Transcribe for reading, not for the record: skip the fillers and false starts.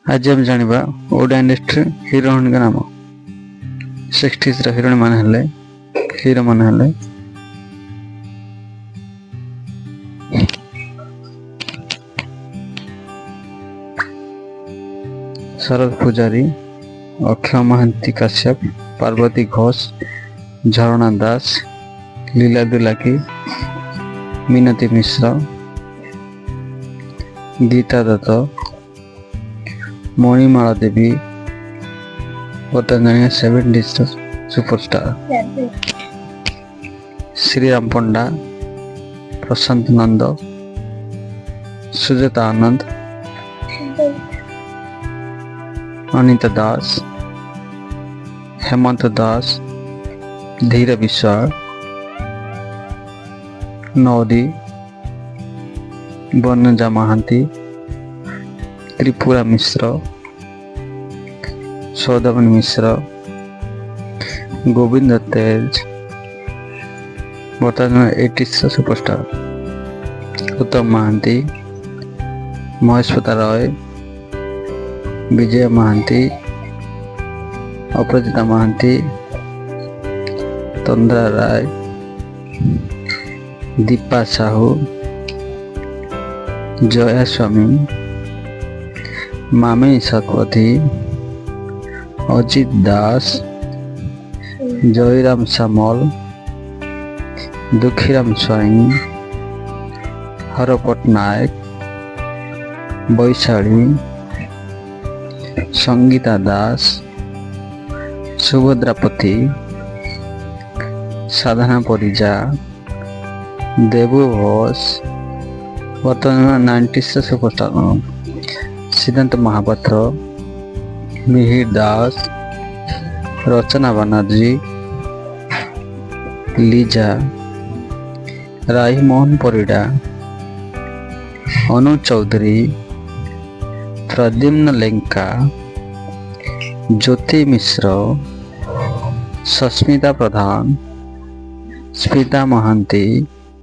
आज हम जानिबा Odia industry heroine का नाम। 60s हिरोइन मान हेले हीरो मान हेले शरद पूजारी, अक्षय महांती काश्यप, पार्वती घोष, झरणा दास, लीला दुलाकी, मिनती मिश्र, गीता दत्त, मणिमाला देवी, वर्तमान 70s सुपरस्टार, श्रीराम पंडा, प्रशांत नंद, सुजाता आनंद, अनिता दास, हेमंत दास, धीर विश्वास, नौदी, बनजा महांती, त्रिपुरा मिश्र, सौदामन मिश्र, गोविंद तेज, वर्तमान 80s सुपरस्टार, उत्तम महांती, महेश्वता रॉय, विजय महांती, अपराजिता महांती, तंद्रा राय, दीपा साहू, जया स्वामी, मामी शतपथी, अजित दास, जयराम सामल, दुखीराम स्वाई, हर पट्टनायक, बैशाली, संगीता दास, सुभद्रापति, साधना परिजा, देवु घोष, वर्तमान 90s सुपरस्टार, सिद्धांत महापात्र, मिहिर दास, रचना बनर्जी, लीजा, राही मोहन परिडा, अनु चौधरी, प्रद्युम्न लेंका, ज्योति मिश्र, सस्मिता प्रधान, स्मिता महांती,